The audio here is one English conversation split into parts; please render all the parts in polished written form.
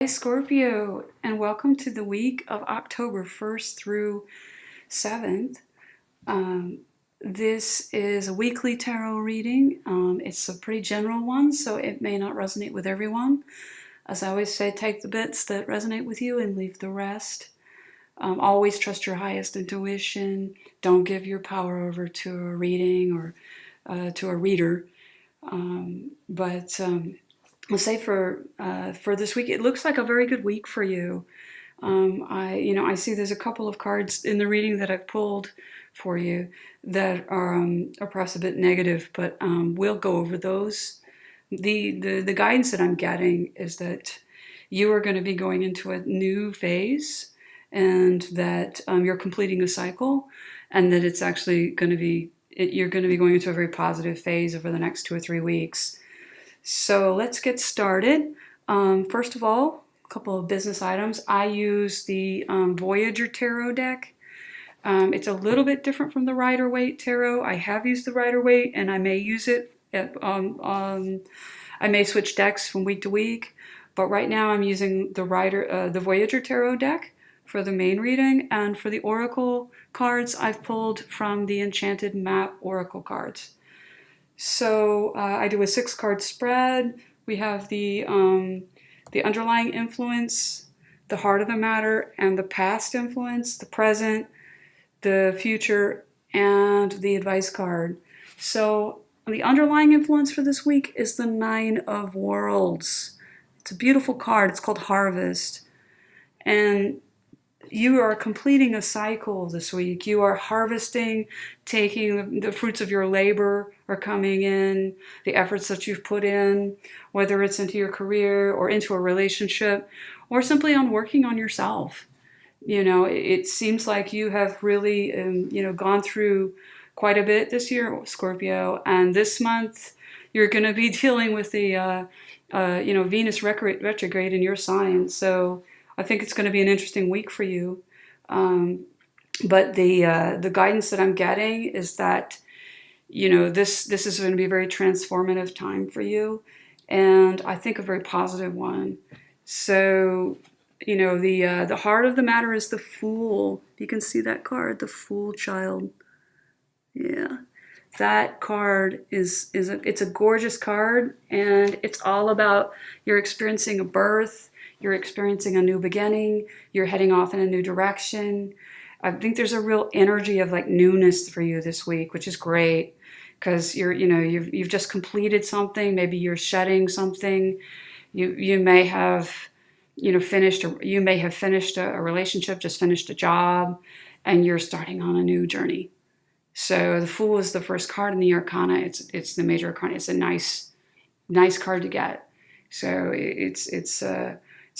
Scorpio, and welcome to the week of October 1st through 7th. Um, this is a weekly tarot reading. It's a pretty general one, so it may not resonate with everyone. As I always say, take the bits that resonate with you and leave the rest. Always trust your highest intuition. Don't give your power over to a reading or to a reader. But I'll say for this week, it looks like a very good week for you. I see there's a couple of cards in the reading that I've pulled for you that are perhaps a bit negative, but we'll go over those. The guidance that I'm getting is that you are going to be going into a new phase, and that you're completing a cycle, and that it's actually going to be you're going to be going into a very positive phase over the next 2 or 3 weeks. So let's get started. First of all, a couple of business items. I use the Voyager Tarot deck. It's a little bit different from the Rider-Waite Tarot. I have used the Rider-Waite, and I may use it. I may switch decks from week to week, but right now I'm using the Voyager Tarot deck for the main reading, and for the Oracle cards, I've pulled from the Enchanted Map Oracle cards. So I do a 6-card spread. We have the underlying influence, the heart of the matter, and the past influence, the present, the future, and the advice card. So the underlying influence for this week is the 9 of Worlds. It's a beautiful card. It's called Harvest. And you are completing a cycle this week. You are harvesting, taking the fruits of your labor are coming in, the efforts that you've put in, whether it's into your career or into a relationship, or simply on working on yourself. It seems like you have really, gone through quite a bit this year, Scorpio, and this month you're going to be dealing with the, Venus retrograde in your sign. So I think it's going to be an interesting week for you. But the guidance that I'm getting is that, this is going to be a very transformative time for you, and I think a very positive one. So, the heart of the matter is the Fool. You can see that card, the Fool child. Yeah. That card it's a gorgeous card, and it's all about you're experiencing a birth, you're experiencing a new beginning, you're heading off in a new direction. I think there's a real energy of like newness for you this week, which is great, because you've just completed something. Maybe you're shedding something. You may have finished a relationship, just finished a job, and you're starting on a new journey. So the Fool is the first card in the Arcana. It's the major arcana. It's a nice card to get. So it's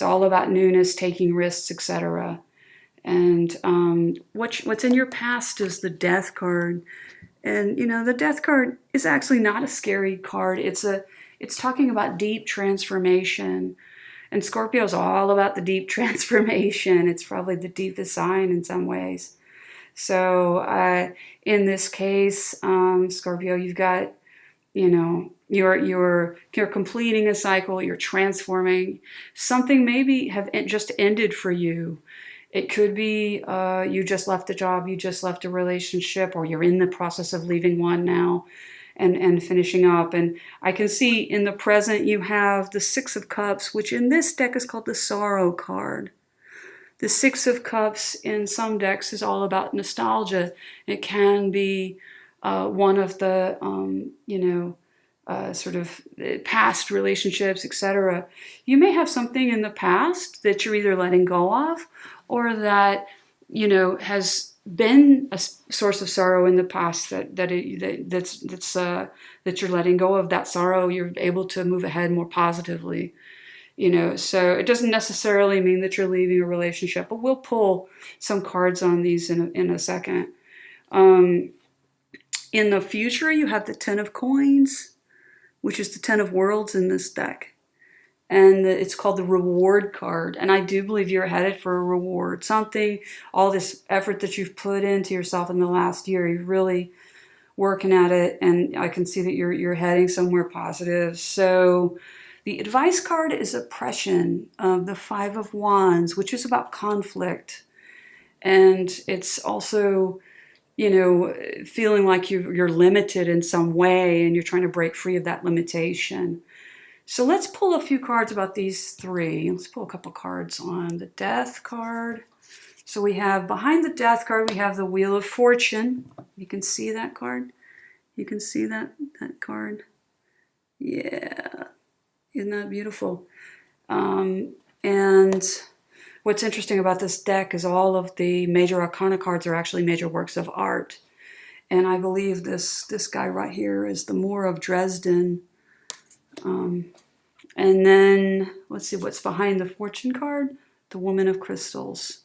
all about newness, taking risks, etc. And what's in your past is the Death card. And the Death card is actually not a scary card. It's talking about deep transformation. And Scorpio is all about the deep transformation. It's probably the deepest sign in some ways. So in this case, Scorpio, you've got, you're completing a cycle, you're transforming. Something maybe have just ended for you. It could be you just left a job, you just left a relationship, or you're in the process of leaving one now and finishing up. And I can see in the present you have the 6 of Cups, which in this deck is called the Sorrow card. The 6 of Cups in some decks is all about nostalgia. It can be one of the, sort of past relationships, etc. You may have something in the past that you're either letting go of, or that, has been a source of sorrow in the past that you're letting go of that sorrow. You're able to move ahead more positively. So it doesn't necessarily mean that you're leaving a relationship, but we'll pull some cards on these in a second. In the future, you have the 10 of Coins, which is the 10 of Worlds in this deck. And it's called the Reward card. And I do believe you're headed for a reward. Something, all this effort that you've put into yourself in the last year, you're really working at it. And I can see that you're heading somewhere positive. So The advice card is oppression, the Five of Wands, which is about conflict. And it's also, you know, feeling like you're limited in some way and you're trying to break free of that limitation. So let's pull a few cards about these three. Let's pull a couple cards on the Death card. So we have, behind the Death card, we have the Wheel of Fortune. You can see that card? You can see that card? Yeah. Isn't that beautiful? And what's interesting about this deck is all of the major arcana cards are actually major works of art. And I believe this guy right here is the Moor of Dresden. And then, let's see what's behind the Fortune card. The Woman of Crystals.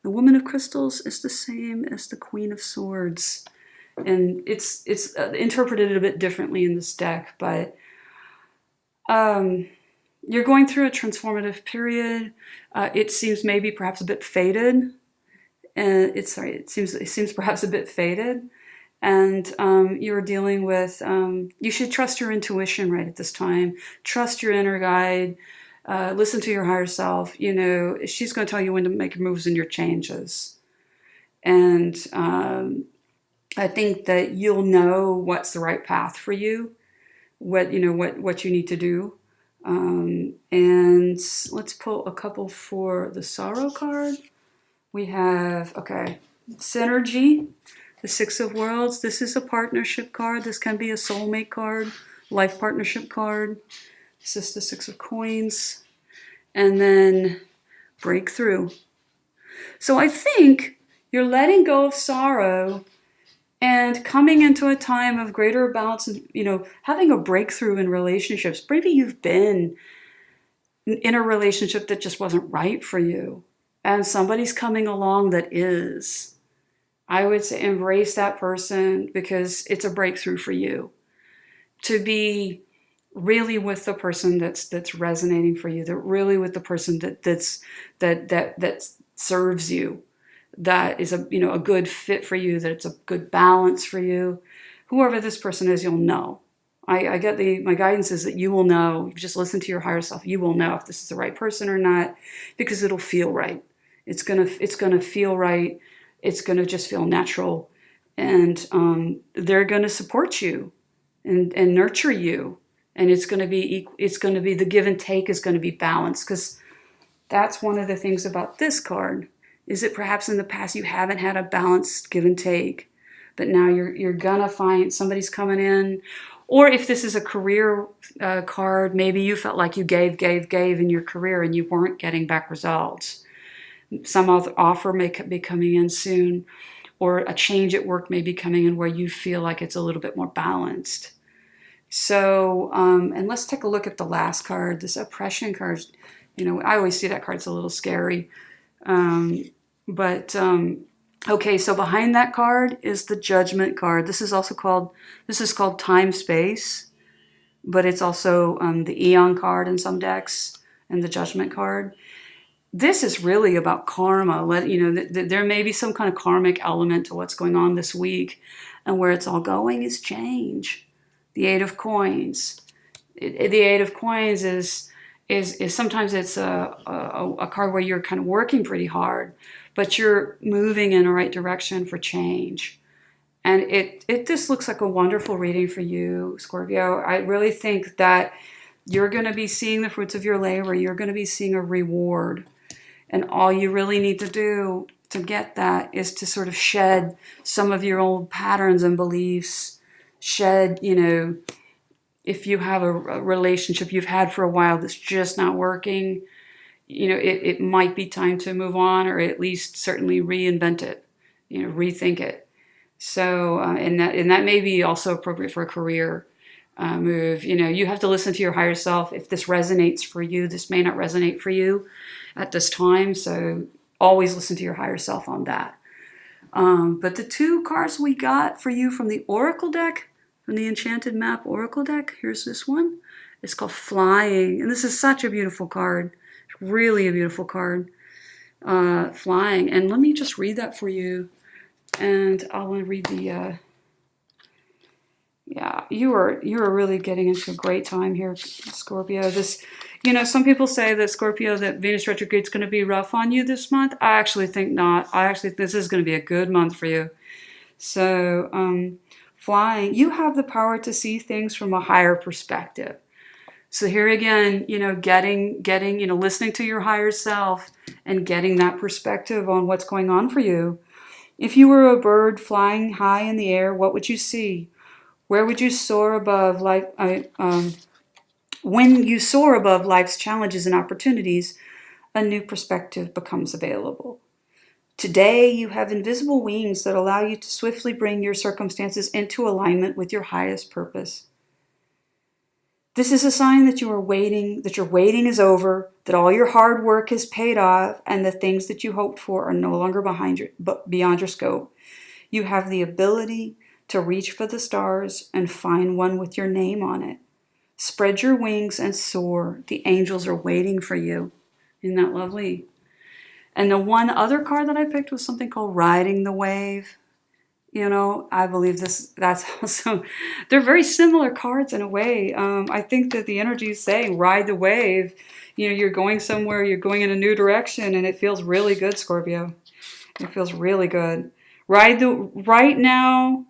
The Woman of Crystals is the same as the Queen of Swords. And it's interpreted a bit differently in this deck, but you're going through a transformative period. It seems maybe perhaps a bit faded. It seems perhaps a bit faded. And you're dealing with, you should trust your intuition right at this time. Trust your inner guide. Listen to your higher self. You know, she's going to tell you when to make your moves and your changes. And I think that you'll know what's the right path for you. What you need to do. And let's pull a couple for the Sorrow card. We have, okay, Synergy, the Six of Worlds. This is a partnership card. This can be a soulmate card, life partnership card. This is the Six of Coins. And then Breakthrough. So I think you're letting go of sorrow and coming into a time of greater balance and, you know, having a breakthrough in relationships. Maybe you've been in a relationship that just wasn't right for you, and somebody's coming along that is. I would say embrace that person, because it's a breakthrough for you to be really with the person that's resonating for you, that really with the person that serves you, that is a good fit for you, that it's a good balance for you. Whoever this person is, you'll know. I get my guidance is that you will know. You just listen to your higher self. You will know if this is the right person or not, because it'll feel right. It's gonna feel right. It's gonna just feel natural, and they're gonna support you and nurture you, and it's gonna be the give and take is gonna be balanced, because that's one of the things about this card. Is that perhaps in the past you haven't had a balanced give and take, but now you're gonna find somebody's coming in. Or if this is a career card, maybe you felt like you gave in your career and you weren't getting back results. Some other offer may be coming in soon, or a change at work may be coming in where you feel like it's a little bit more balanced. So, and let's take a look at the last card, this Oppression card. You know, I always see that card's a little scary. Okay, so behind that card is the Judgment card. This is called Time Space, but it's also the Eon card in some decks, and the Judgment card. This is really about karma. There may be some kind of karmic element to what's going on this week, and where it's all going is change. The Eight of Coins. The Eight of Coins is sometimes it's a card where you're kind of working pretty hard, but you're moving in the right direction for change. And it just looks like a wonderful reading for you, Scorpio. I really think that you're going to be seeing the fruits of your labor. You're going to be seeing a reward. And all you really need to do to get that is to sort of shed some of your old patterns and beliefs. Shed, if you have a relationship you've had for a while that's just not working, it might be time to move on, or at least certainly reinvent it, rethink it. So, and that may be also appropriate for a career move. You have to listen to your higher self. If this resonates for you, this may not resonate for you at this time. So always listen to your higher self on that. But the two cards we got for you from the Oracle deck, from the Enchanted Map Oracle deck, here's this one. It's called Flying. And this is such a beautiful card. Really a beautiful card. Flying. And let me just read that for you. And I'll read Yeah, you are really getting into a great time here, Scorpio. Some people say that Scorpio, that Venus retrograde is going to be rough on you this month. I actually think not. I actually think this is going to be a good month for you. So, flying, you have the power to see things from a higher perspective. So here again, listening to your higher self and getting that perspective on what's going on for you. If you were a bird flying high in the air, what would you see? Where would you soar above when you soar above life's challenges and opportunities, a new perspective becomes available. Today, you have invisible wings that allow you to swiftly bring your circumstances into alignment with your highest purpose. This is a sign that your waiting is over, that all your hard work is paid off, and the things that you hoped for are no longer beyond your scope. You have the ability to reach for the stars and find one with your name on it. Spread your wings and soar. The angels are waiting for you. Isn't that lovely? And the one other card that I picked was something called Riding the Wave. I believe that's also, they're very similar cards in a way. I think that the energy is saying ride the wave. You're going somewhere, you're going in a new direction, and it feels really good, Scorpio. It feels really good. Right now,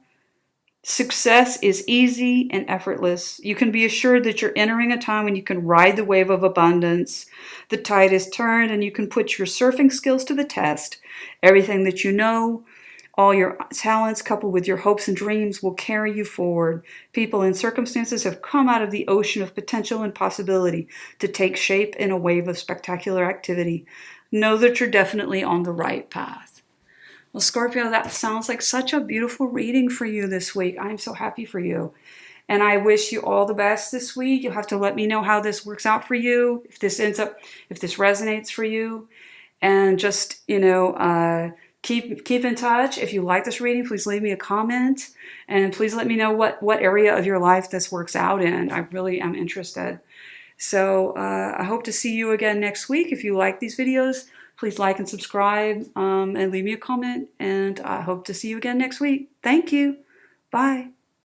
success is easy and effortless. You can be assured that you're entering a time when you can ride the wave of abundance. The tide is turned and you can put your surfing skills to the test. Everything that you know, all your talents coupled with your hopes and dreams will carry you forward. People and circumstances have come out of the ocean of potential and possibility to take shape in a wave of spectacular activity. Know that you're definitely on the right path. Well, Scorpio, that sounds like such a beautiful reading for you this week. I'm so happy for you. And I wish you all the best this week. You'll have to let me know how this works out for you, if this resonates for you. And just, keep in touch. If you like this reading, please leave me a comment. And please let me know what area of your life this works out in. I really am interested. So I hope to see you again next week. If you like these videos, please like and subscribe and leave me a comment. And I hope to see you again next week. Thank you. Bye.